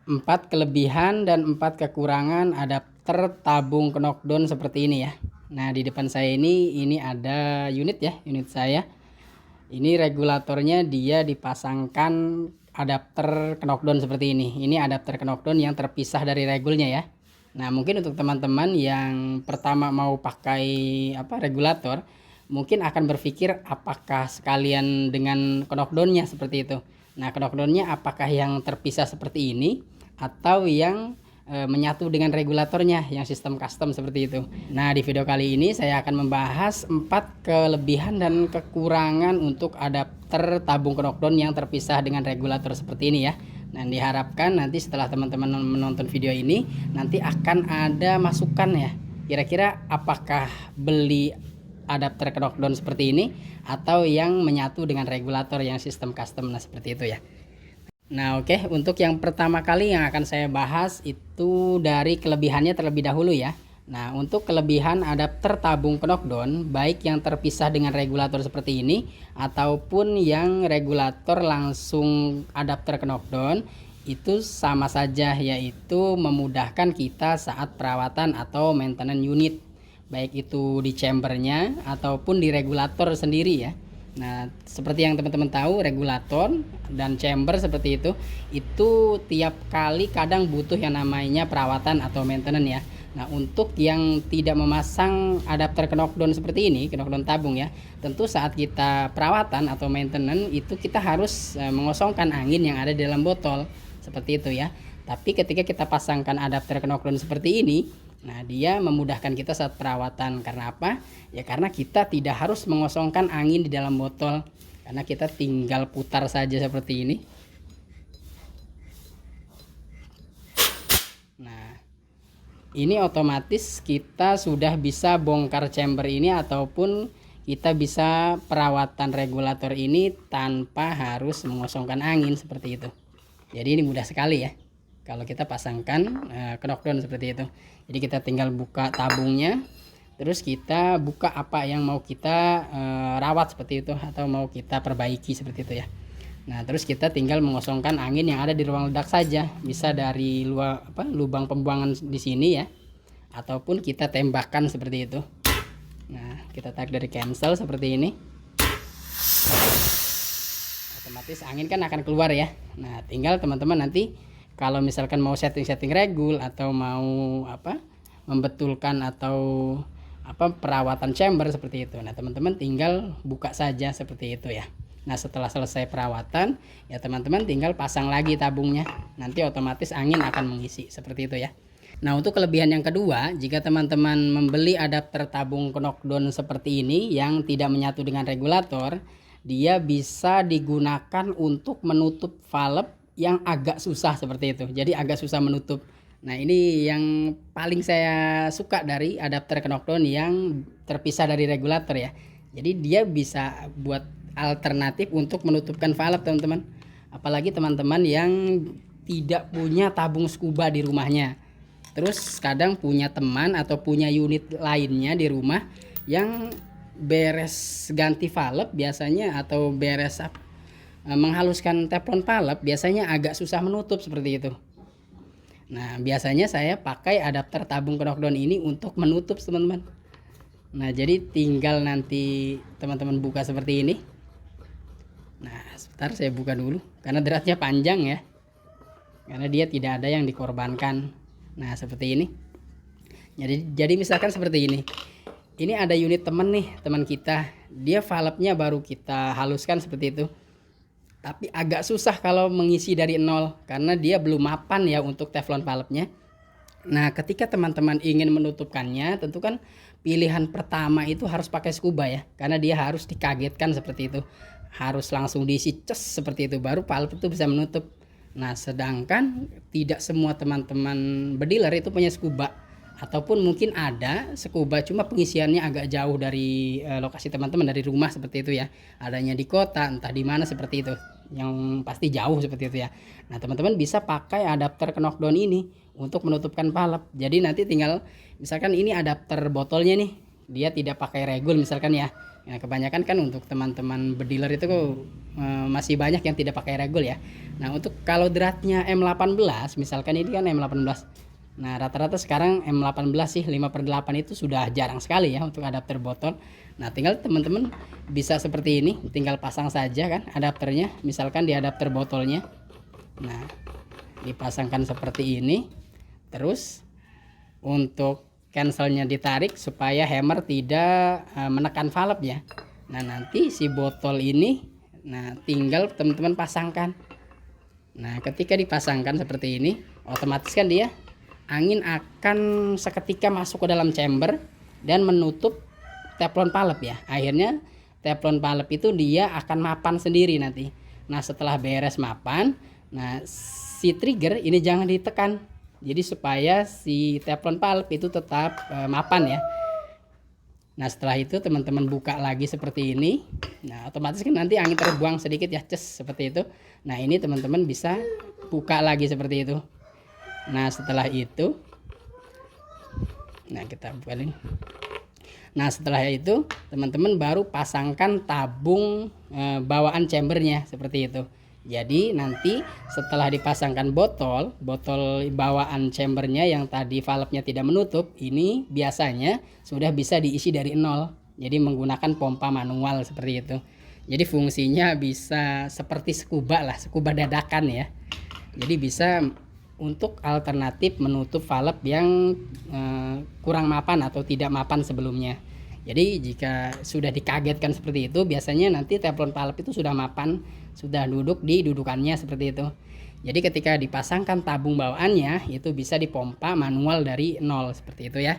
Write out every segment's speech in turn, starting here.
4 kelebihan dan 4 kekurangan adapter tabung knockdown seperti ini ya. Nah, di depan saya ini ada unit ya, unit saya. Ini regulatornya dia dipasangkan adapter knockdown seperti ini. Ini adapter knockdown yang terpisah dari regulnya ya. Nah, mungkin untuk teman-teman yang pertama mau pakai regulator, mungkin akan berpikir apakah sekalian dengan knockdownnya seperti itu. Nah, knockdownnya apakah yang terpisah seperti ini atau yang menyatu dengan regulatornya yang sistem custom seperti itu. Nah, di video kali ini saya akan membahas 4 kelebihan dan kekurangan untuk adapter tabung knockdown yang terpisah dengan regulator seperti ini ya. Dan diharapkan nanti setelah teman-teman menonton video ini nanti akan ada masukan ya. Kira-kira apakah beli adapter knockdown seperti ini atau yang menyatu dengan regulator yang sistem custom, nah seperti itu ya. Nah, oke, untuk yang pertama kali yang akan saya bahas itu dari kelebihannya terlebih dahulu ya. Nah, untuk kelebihan adapter tabung knockdown, baik yang terpisah dengan regulator seperti ini ataupun yang regulator langsung adapter knockdown, itu sama saja, yaitu memudahkan kita saat perawatan atau maintenance unit, baik itu di chambernya ataupun di regulator sendiri ya. Nah, seperti yang teman-teman tahu, regulator dan chamber seperti itu tiap kali kadang butuh yang namanya perawatan atau maintenance ya. Nah, untuk yang tidak memasang adapter knockdown seperti ini, knockdown tabung ya, tentu saat kita perawatan atau maintenance itu kita harus mengosongkan angin yang ada di dalam botol seperti itu ya. Tapi ketika kita pasangkan adapter knockdown seperti ini, nah dia memudahkan kita saat perawatan. Karena apa? Ya karena kita tidak harus mengosongkan angin di dalam botol, karena kita tinggal putar saja seperti ini. Nah, ini otomatis kita sudah bisa bongkar chamber ini ataupun kita bisa perawatan regulator ini tanpa harus mengosongkan angin seperti itu. Jadi ini mudah sekali ya kalau kita pasangkan knockdown seperti itu. Jadi kita tinggal buka tabungnya, terus kita buka apa yang mau kita rawat seperti itu atau mau kita perbaiki seperti itu ya. Nah, terus kita tinggal mengosongkan angin yang ada di ruang ledak saja, bisa dari luar lubang pembuangan di sini ya, ataupun kita tembakkan seperti itu. Nah, kita tarik dari cancel seperti ini, otomatis angin kan akan keluar ya. Nah, tinggal teman-teman nanti kalau misalkan mau setting-setting regul atau mau membetulkan atau perawatan chamber seperti itu. Nah, teman-teman tinggal buka saja seperti itu ya. Nah, setelah selesai perawatan ya teman-teman tinggal pasang lagi tabungnya. Nanti otomatis angin akan mengisi seperti itu ya. Nah, untuk kelebihan yang kedua, jika teman-teman membeli adapter tabung knockdown seperti ini yang tidak menyatu dengan regulator, dia bisa digunakan untuk menutup valve yang agak susah seperti itu. Jadi agak susah menutup. Nah, ini yang paling saya suka dari adapter knockdown yang terpisah dari regulator ya. Jadi dia bisa buat alternatif untuk menutupkan valve teman-teman. Apalagi teman-teman yang tidak punya tabung scuba di rumahnya. Terus kadang punya teman atau punya unit lainnya di rumah yang beres ganti valve biasanya atau beres menghaluskan teflon valve biasanya agak susah menutup seperti itu. Nah, biasanya saya pakai adapter tabung knockdown ini untuk menutup teman-teman. Nah, jadi tinggal nanti teman-teman buka seperti ini. Nah, sebentar saya buka dulu karena dratnya panjang ya, karena dia tidak ada yang dikorbankan. Nah, seperti ini. Jadi misalkan seperti ini. Ini ada unit teman kita, dia valve-nya baru kita haluskan seperti itu. Tapi agak susah kalau mengisi dari nol karena dia belum mapan ya untuk teflon valve-nya. Nah, ketika teman-teman ingin menutupkannya, tentu kan pilihan pertama itu harus pakai scuba ya, karena dia harus dikagetkan seperti itu. Harus langsung diisi ces seperti itu baru valve itu bisa menutup. Nah, sedangkan tidak semua teman-teman berdealer itu punya scuba, ataupun mungkin ada scuba cuma pengisiannya agak jauh dari lokasi teman-teman, dari rumah seperti itu ya, adanya di kota entah di mana seperti itu, yang pasti jauh seperti itu ya. Nah, teman-teman bisa pakai adapter knockdown ini untuk menutupkan valve. Jadi nanti tinggal misalkan ini adapter botolnya nih, dia tidak pakai regul misalkan ya, Nah, kebanyakan kan untuk teman-teman bediler itu masih banyak yang tidak pakai regul ya. Nah, untuk kalau dratnya M18, misalkan ini kan M18. Nah, rata-rata sekarang M18 sih 5/8 itu sudah jarang sekali ya untuk adapter botol. Nah, tinggal teman-teman bisa seperti ini, tinggal pasang saja kan adapternya, misalkan di adapter botolnya. Nah, dipasangkan seperti ini. Terus untuk cancelnya ditarik supaya hammer tidak menekan valve ya. Nah, nanti si botol ini tinggal teman-teman pasangkan. Nah, ketika dipasangkan seperti ini, otomatis kan dia angin akan seketika masuk ke dalam chamber dan menutup teflon valve ya. Akhirnya teflon valve itu dia akan mapan sendiri nanti. Nah, setelah beres mapan, nah si trigger ini jangan ditekan. Jadi supaya si teflon valve itu tetap mapan ya. Nah, setelah itu teman-teman buka lagi seperti ini. Nah, otomatis kan nanti angin terbuang sedikit ya, ces seperti itu. Nah, ini teman-teman bisa buka lagi seperti itu. Nah, setelah itu kita buka ini. Nah, setelah itu teman-teman baru pasangkan tabung bawaan chambernya seperti itu. Jadi nanti setelah dipasangkan botol bawaan chambernya yang tadi valve-nya tidak menutup, ini biasanya sudah bisa diisi dari nol. Jadi menggunakan pompa manual seperti itu. Jadi fungsinya bisa seperti scuba dadakan ya. Jadi bisa untuk alternatif menutup valve yang kurang mapan atau tidak mapan sebelumnya. Jadi jika sudah dikagetkan seperti itu, biasanya nanti teflon valve itu sudah mapan, sudah duduk di dudukannya seperti itu. Jadi ketika dipasangkan tabung bawaannya itu bisa dipompa manual dari nol seperti itu ya.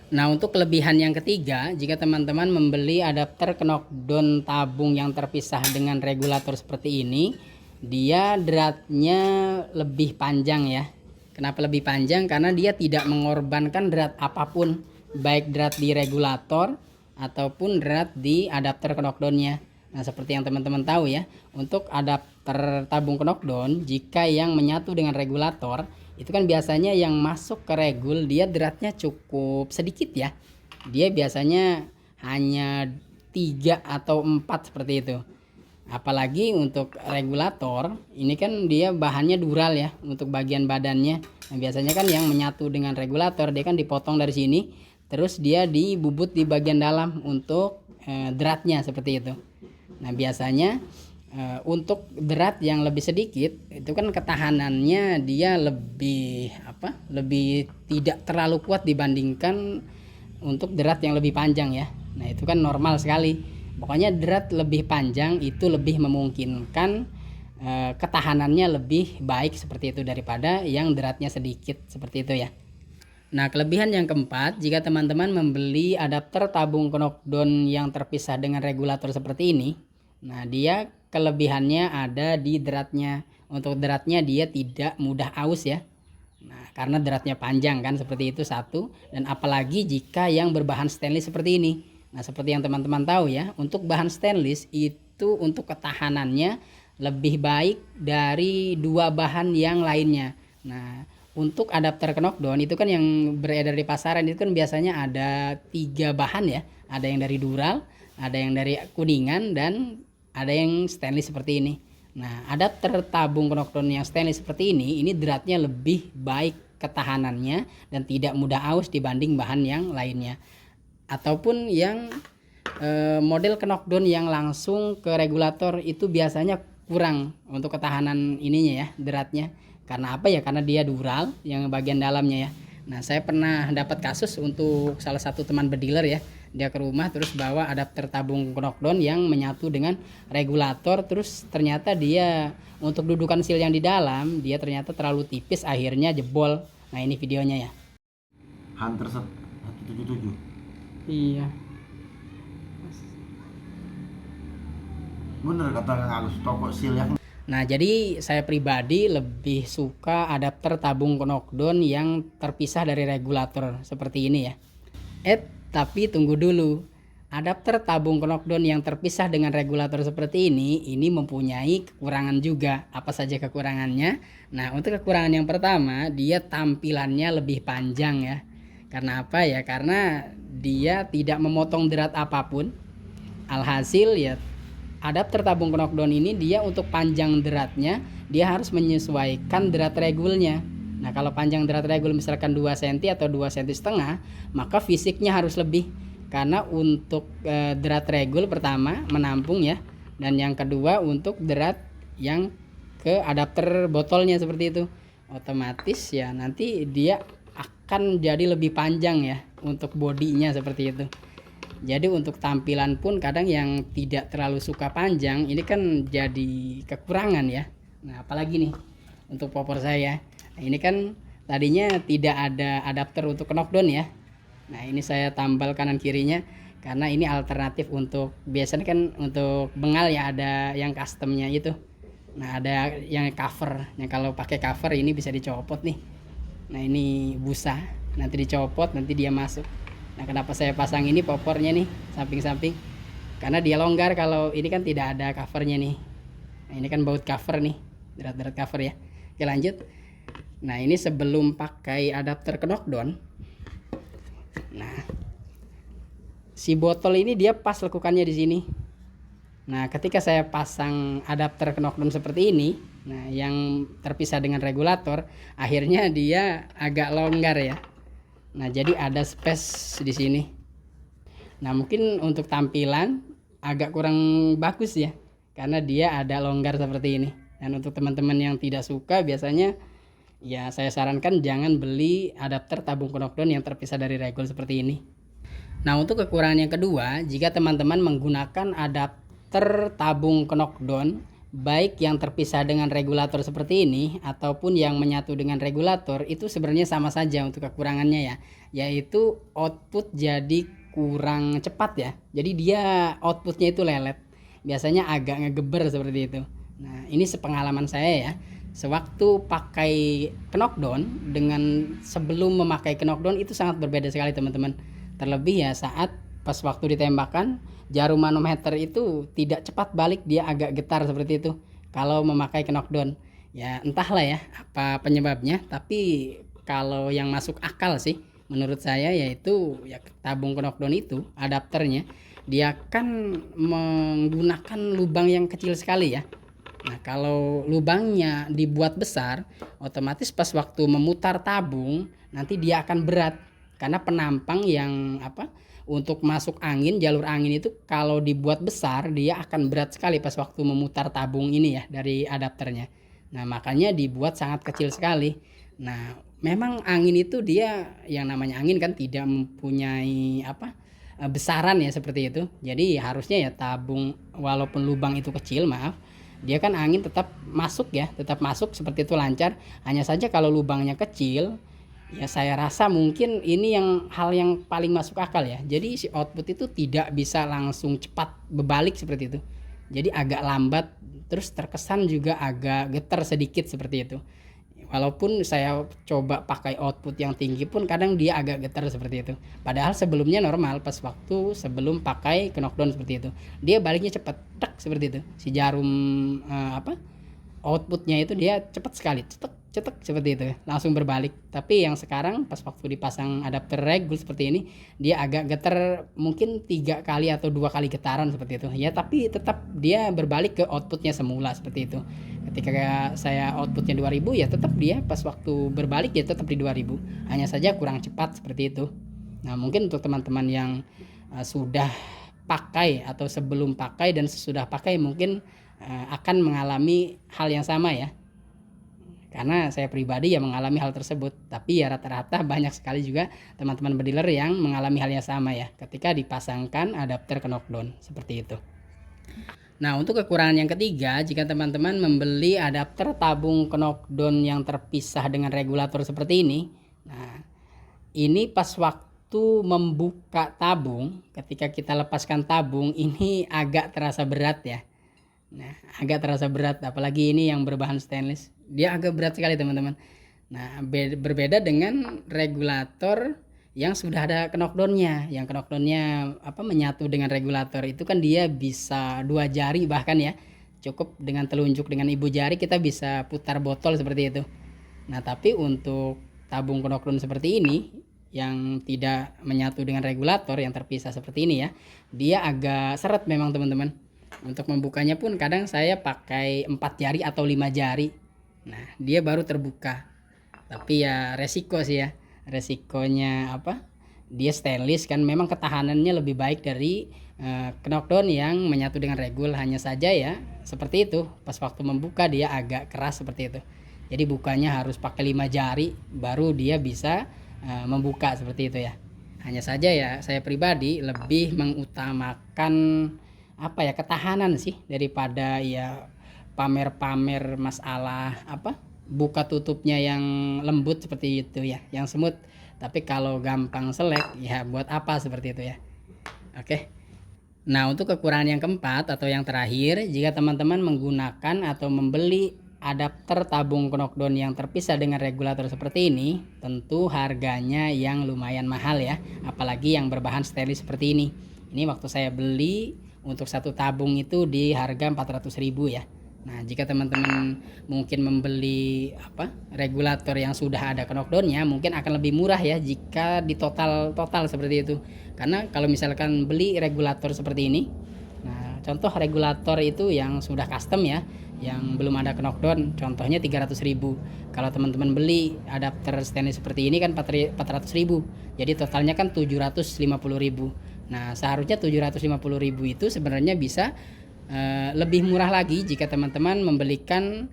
Nah, untuk kelebihan yang ketiga, jika teman-teman membeli adapter knockdown tabung yang terpisah dengan regulator seperti ini, dia dratnya lebih panjang ya. Kenapa lebih panjang? Karena dia tidak mengorbankan drat apapun, baik drat di regulator ataupun drat di adapter knockdownnya. Nah, seperti yang teman-teman tahu ya, untuk adapter tabung knockdown, jika yang menyatu dengan regulator itu kan biasanya yang masuk ke regul dia dratnya cukup sedikit ya. Dia biasanya hanya 3 atau 4 seperti itu. Apalagi untuk regulator ini kan dia bahannya dural ya untuk bagian badannya. Nah, biasanya kan yang menyatu dengan regulator dia kan dipotong dari sini, terus dia dibubut di bagian dalam untuk dratnya seperti itu. Nah, biasanya untuk drat yang lebih sedikit itu kan ketahanannya dia lebih lebih tidak terlalu kuat dibandingkan untuk drat yang lebih panjang ya. Nah, itu kan normal sekali. Pokoknya drat lebih panjang itu lebih memungkinkan ketahanannya lebih baik seperti itu daripada yang dratnya sedikit seperti itu ya. Nah, kelebihan yang keempat, jika teman-teman membeli adapter tabung knockdown yang terpisah dengan regulator seperti ini, nah dia kelebihannya ada di dratnya. Untuk dratnya dia tidak mudah aus ya. Nah, karena dratnya panjang kan seperti itu satu, dan apalagi jika yang berbahan stainless seperti ini. Nah, seperti yang teman-teman tahu ya, untuk bahan stainless itu untuk ketahanannya lebih baik dari dua bahan yang lainnya. Nah, untuk adapter knockdown itu kan yang beredar di pasaran itu kan biasanya ada 3 bahan ya. Ada yang dari dural, ada yang dari kuningan, dan ada yang stainless seperti ini. Nah, adapter tabung knockdown yang stainless seperti ini dratnya lebih baik ketahanannya dan tidak mudah aus dibanding bahan yang lainnya. Ataupun yang model knockdown yang langsung ke regulator itu biasanya kurang untuk ketahanan ininya ya, dratnya. Karena apa ya? Karena dia dural yang bagian dalamnya ya. Nah, saya pernah dapat kasus untuk salah satu teman bediler ya. Dia ke rumah terus bawa adapter tabung knockdown yang menyatu dengan regulator, terus ternyata dia untuk dudukan seal yang di dalam dia ternyata terlalu tipis, akhirnya jebol. Nah, ini videonya ya. Hunter 177. Iya. Bener kata Kang Agus, toko seal yang. Nah, jadi saya pribadi lebih suka adapter tabung knockdown yang terpisah dari regulator seperti ini ya. Tapi tunggu dulu. Adapter tabung knockdown yang terpisah dengan regulator seperti ini mempunyai kekurangan juga. Apa saja kekurangannya? Nah, untuk kekurangan yang pertama, dia tampilannya lebih panjang ya. Karena apa ya? Karena dia tidak memotong drat apapun. Alhasil ya, adapter tabung knockdown ini dia untuk panjang deratnya dia harus menyesuaikan derat regulnya. Nah, kalau panjang derat regul misalkan 2 cm atau 2 cm setengah, maka fisiknya harus lebih. Karena untuk derat regul pertama menampung ya, dan yang kedua untuk derat yang ke adapter botolnya seperti itu. Otomatis ya nanti dia akan jadi lebih panjang ya untuk bodinya seperti itu. Jadi untuk tampilan pun kadang yang tidak terlalu suka panjang ini kan jadi kekurangan ya. Nah, apalagi nih untuk popor saya. Nah, ini kan tadinya tidak ada adapter untuk knockdown ya. Nah, ini saya tambal kanan kirinya karena ini alternatif untuk biasanya kan untuk bengal ya ada yang customnya itu. Nah, ada yang cover. Nah, kalau pakai cover ini bisa dicopot nih. Nah, ini busa. Nanti dicopot, nanti dia masuk. Nah, kenapa saya pasang ini popornya nih samping-samping? Karena dia longgar kalau ini kan tidak ada covernya nih. Nah, ini kan baut cover nih, derat-derat cover ya. Oke, lanjut. Nah, ini sebelum pakai adapter knockdown. Nah, si botol ini dia pas lekukannya di sini. Nah, ketika saya pasang adapter knockdown seperti ini, nah yang terpisah dengan regulator, akhirnya dia agak longgar ya. Nah, jadi ada space di sini. Nah, mungkin untuk tampilan agak kurang bagus ya, karena dia ada longgar seperti ini. Dan untuk teman-teman yang tidak suka biasanya ya saya sarankan jangan beli adapter tabung knockdown yang terpisah dari regul seperti ini. Nah, untuk kekurangan yang kedua, jika teman-teman menggunakan adapter tabung knockdown baik yang terpisah dengan regulator seperti ini ataupun yang menyatu dengan regulator, itu sebenarnya sama saja untuk kekurangannya ya, yaitu output jadi kurang cepat ya. Jadi dia outputnya itu lelet, biasanya agak ngegeber seperti itu. Nah, ini sepengalaman saya ya, sewaktu pakai knockdown dengan sebelum memakai knockdown itu sangat berbeda sekali teman-teman. Terlebih ya saat pas waktu ditembakkan jarum manometer itu tidak cepat balik, dia agak getar seperti itu kalau memakai knockdown. Ya entahlah ya apa penyebabnya, tapi kalau yang masuk akal sih menurut saya yaitu ya tabung knockdown itu adapternya dia kan menggunakan lubang yang kecil sekali ya. Nah, kalau lubangnya dibuat besar, otomatis pas waktu memutar tabung nanti dia akan berat karena penampang yang untuk masuk angin, jalur angin itu kalau dibuat besar dia akan berat sekali pas waktu memutar tabung ini ya dari adapternya. Nah, makanya dibuat sangat kecil sekali. Nah, memang angin itu dia yang namanya angin kan tidak mempunyai besaran ya seperti itu. Jadi harusnya ya tabung walaupun lubang itu kecil, dia kan angin tetap masuk ya, tetap masuk seperti itu lancar. Hanya saja kalau lubangnya kecil, ya saya rasa mungkin ini yang hal yang paling masuk akal ya. Jadi si output itu tidak bisa langsung cepat berbalik seperti itu. Jadi agak lambat, terus terkesan juga agak getar sedikit seperti itu. Walaupun saya coba pakai output yang tinggi pun kadang dia agak getar seperti itu. Padahal sebelumnya normal pas waktu sebelum pakai knockdown seperti itu. Dia baliknya cepat, tek seperti itu. Si jarum outputnya itu dia cepat sekali, cetek seperti itu, langsung berbalik. Tapi yang sekarang pas waktu dipasang adapter regul seperti ini, dia agak getar mungkin 3 kali atau 2 kali getaran seperti itu ya, tapi tetap dia berbalik ke outputnya semula seperti itu. Ketika saya outputnya 2000 ya tetap dia pas waktu berbalik ya tetap di 2000, hanya saja kurang cepat seperti itu. Nah, mungkin untuk teman-teman yang sudah pakai atau sebelum pakai dan sesudah pakai mungkin akan mengalami hal yang sama ya, karena saya pribadi ya mengalami hal tersebut. Tapi ya rata-rata banyak sekali juga teman-teman berdealer yang mengalami hal yang sama ya ketika dipasangkan adapter knockdown seperti itu. Nah, untuk kekurangan yang ketiga, jika teman-teman membeli adapter tabung knockdown yang terpisah dengan regulator seperti ini, nah ini pas waktu membuka tabung, ketika kita lepaskan tabung ini agak terasa berat ya. Nah, agak terasa berat, apalagi ini yang berbahan stainless. Dia agak berat sekali teman-teman. Nah, berbeda dengan regulator yang sudah ada knockdownnya. Yang knockdownnya menyatu dengan regulator itu kan dia bisa 2 jari bahkan ya. Cukup dengan telunjuk dengan ibu jari kita bisa putar botol seperti itu. Nah, tapi untuk tabung knockdown seperti ini yang tidak menyatu dengan regulator yang terpisah seperti ini ya, dia agak seret memang teman-teman. Untuk membukanya pun kadang saya pakai 4 jari atau 5 jari. Nah, dia baru terbuka. Tapi ya resiko sih ya. Resikonya apa? Dia stainless kan, memang ketahanannya lebih baik dari knockdown yang menyatu dengan regul. Hanya saja ya seperti itu, pas waktu membuka dia agak keras seperti itu. Jadi bukanya harus pakai 5 jari baru dia bisa membuka seperti itu ya. Hanya saja ya saya pribadi lebih mengutamakan apa ya, ketahanan sih daripada ya pamer-pamer masalah apa buka tutupnya yang lembut seperti itu ya, yang semut. Tapi kalau gampang selek ya buat apa seperti itu ya. Oke. Nah, untuk kekurangan yang keempat atau yang terakhir, jika teman-teman menggunakan atau membeli adapter tabung knockdown yang terpisah dengan regulator seperti ini, tentu harganya yang lumayan mahal ya, apalagi yang berbahan stainless seperti ini. Ini waktu saya beli untuk satu tabung itu di harga 400.000 ya. Nah, jika teman-teman mungkin membeli apa regulator yang sudah ada knockdownnya, mungkin akan lebih murah ya jika di total seperti itu. Karena kalau misalkan beli regulator seperti ini, nah contoh regulator itu yang sudah custom ya, yang belum ada knockdown, contohnya 300.000. Kalau teman-teman beli adapter stainless seperti ini kan 400.000, jadi totalnya kan 750.000. Nah, seharusnya 750.000 itu sebenarnya bisa lebih murah lagi jika teman-teman membelikan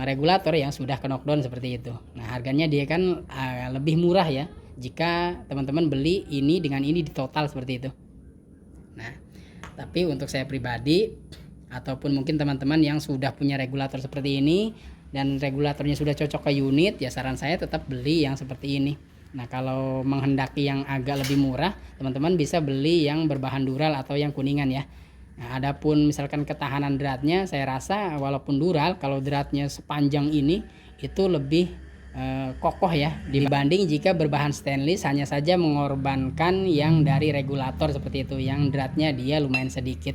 regulator yang sudah knockdown seperti itu. Nah, harganya dia kan lebih murah ya jika teman-teman beli ini dengan ini di total seperti itu. Nah, tapi untuk saya pribadi ataupun mungkin teman-teman yang sudah punya regulator seperti ini dan regulatornya sudah cocok ke unit, ya saran saya tetap beli yang seperti ini. Nah, kalau menghendaki yang agak lebih murah, teman-teman bisa beli yang berbahan dural atau yang kuningan ya. Nah, adapun misalkan ketahanan dratnya, saya rasa walaupun dural, kalau dratnya sepanjang ini itu lebih kokoh ya dibanding jika berbahan stainless, hanya saja mengorbankan yang dari regulator seperti itu, yang dratnya dia lumayan sedikit.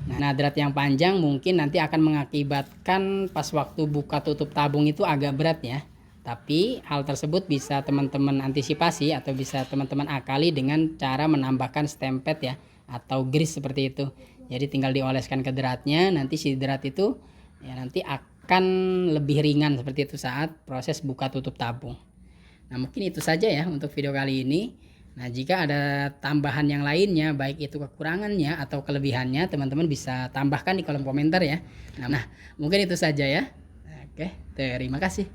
Nah, drat yang panjang mungkin nanti akan mengakibatkan pas waktu buka tutup tabung itu agak berat ya. Tapi hal tersebut bisa teman-teman antisipasi atau bisa teman-teman akali dengan cara menambahkan stempet ya, atau grease seperti itu. Jadi tinggal dioleskan ke dratnya, nanti si drat itu ya nanti akan lebih ringan seperti itu saat proses buka tutup tabung. Nah, mungkin itu saja ya untuk video kali ini. Nah, jika ada tambahan yang lainnya, baik itu kekurangannya atau kelebihannya, teman-teman bisa tambahkan di kolom komentar ya. Nah, mungkin itu saja ya. Oke, terima kasih.